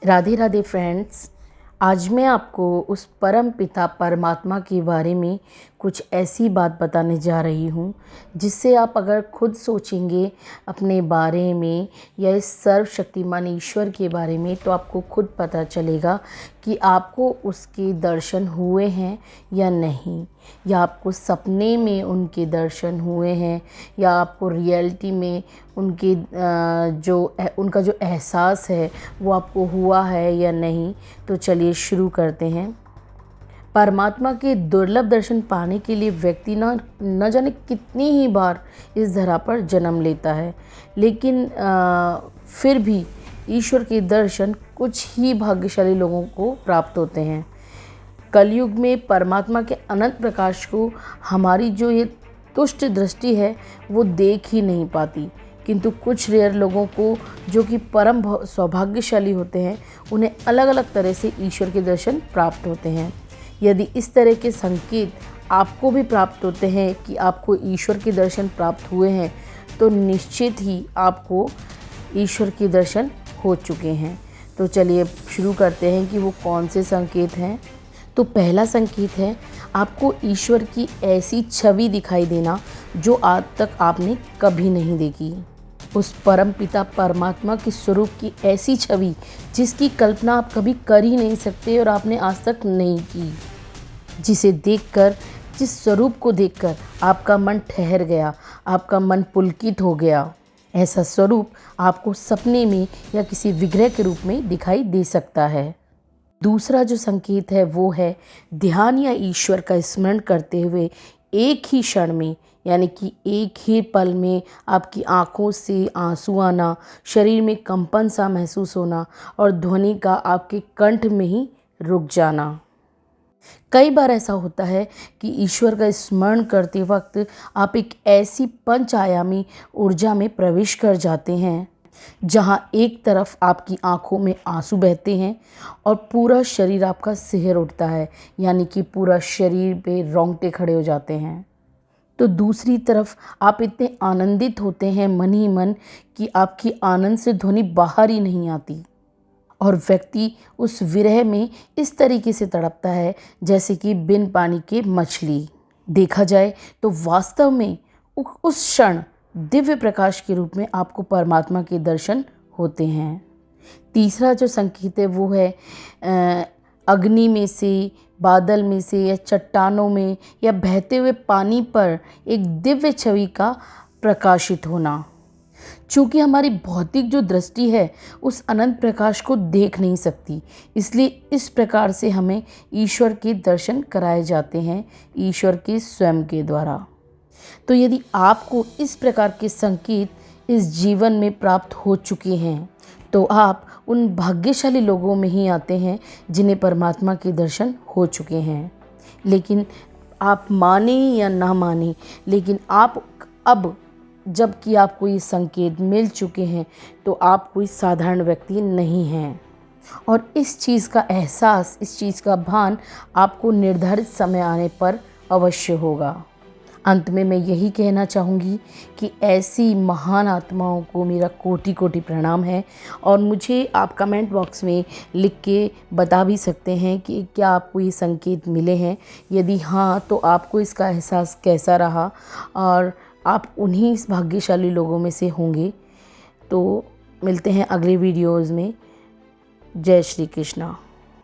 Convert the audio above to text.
Radhe Radhe friends. आज मैं आपको उस परम पिता परमात्मा के बारे में कुछ ऐसी बात बताने जा रही हूँ जिससे आप अगर खुद सोचेंगे अपने बारे में या इस सर्वशक्तिमान ईश्वर के बारे में तो आपको खुद पता चलेगा कि आपको उसके दर्शन हुए हैं या नहीं, या आपको सपने में उनके दर्शन हुए हैं या आपको रियलिटी में उनके उनका जो एहसास है वो आपको हुआ है या नहीं। तो चलिए शुरू करते हैं। परमात्मा के दुर्लभ दर्शन पाने के लिए व्यक्ति न जाने कितनी ही बार इस धरा पर जन्म लेता है, लेकिन फिर भी ईश्वर के दर्शन कुछ ही भाग्यशाली लोगों को प्राप्त होते हैं। कलयुग में परमात्मा के अनंत प्रकाश को हमारी जो ये तुष्ट दृष्टि है वो देख ही नहीं पाती, किंतु कुछ रेयर लोगों को जो कि परम सौभाग्यशाली होते हैं उन्हें अलग अलग तरह से ईश्वर के दर्शन प्राप्त होते हैं। यदि इस तरह के संकेत आपको भी प्राप्त होते हैं कि आपको ईश्वर के दर्शन प्राप्त हुए हैं तो निश्चित ही आपको ईश्वर के दर्शन हो चुके हैं। तो चलिए शुरू करते हैं कि वो कौन से संकेत हैं। तो पहला संकेत है आपको ईश्वर की ऐसी छवि दिखाई देना जो आज तक आपने कभी नहीं देखी। उस परम पिता परमात्मा के स्वरूप की ऐसी छवि जिसकी कल्पना आप कभी कर ही नहीं सकते और आपने आज तक नहीं की, जिसे देखकर, जिस स्वरूप को देखकर आपका मन ठहर गया, आपका मन पुलकित हो गया। ऐसा स्वरूप आपको सपने में या किसी विग्रह के रूप में दिखाई दे सकता है। दूसरा जो संकेत है वो है ध्यान या ईश्वर का स्मरण करते हुए एक ही क्षण में, यानी कि एक ही पल में आपकी आंखों से आंसू आना, शरीर में कंपन सा महसूस होना और ध्वनि का आपके कंठ में ही रुक जाना। कई बार ऐसा होता है कि ईश्वर का स्मरण करते वक्त आप एक ऐसी पंच आयामी ऊर्जा में प्रवेश कर जाते हैं जहां एक तरफ आपकी आंखों में आंसू बहते हैं और पूरा शरीर आपका सिहर उठता है, यानी कि पूरा शरीर पे रोंगटे खड़े हो जाते हैं। तो दूसरी तरफ आप इतने आनंदित होते हैं मन ही मन कि आपकी आनंद से ध्वनि बाहर ही नहीं आती और व्यक्ति उस विरह में इस तरीके से तड़पता है जैसे कि बिन पानी के मछली। देखा जाए तो वास्तव में उस क्षण दिव्य प्रकाश के रूप में आपको परमात्मा के दर्शन होते हैं। तीसरा जो संकेत है वो है अग्नि में से, बादल में से या चट्टानों में या बहते हुए पानी पर एक दिव्य छवि का प्रकाशित होना। चूँकि हमारी भौतिक जो दृष्टि है उस अनंत प्रकाश को देख नहीं सकती, इसलिए इस प्रकार से हमें ईश्वर के दर्शन कराए जाते हैं ईश्वर के स्वयं के द्वारा। तो यदि आपको इस प्रकार के संकेत इस जीवन में प्राप्त हो चुके हैं तो आप उन भाग्यशाली लोगों में ही आते हैं जिन्हें परमात्मा के दर्शन हो चुके हैं। लेकिन आप माने या ना माने, लेकिन आप अब जबकि आपको ये संकेत मिल चुके हैं तो आप कोई साधारण व्यक्ति नहीं हैं और इस चीज़ का एहसास, इस चीज़ का भान आपको निर्धारित समय आने पर अवश्य होगा। अंत में मैं यही कहना चाहूँगी कि ऐसी महान आत्माओं को मेरा कोटि कोटि प्रणाम है और मुझे आप कमेंट बॉक्स में लिख के बता भी सकते हैं कि क्या आपको ये संकेत मिले हैं। यदि हाँ तो आपको इसका एहसास कैसा रहा और आप उन्हीं भाग्यशाली लोगों में से होंगे। तो मिलते हैं अगले वीडियोज़ में। जय श्री कृष्णा।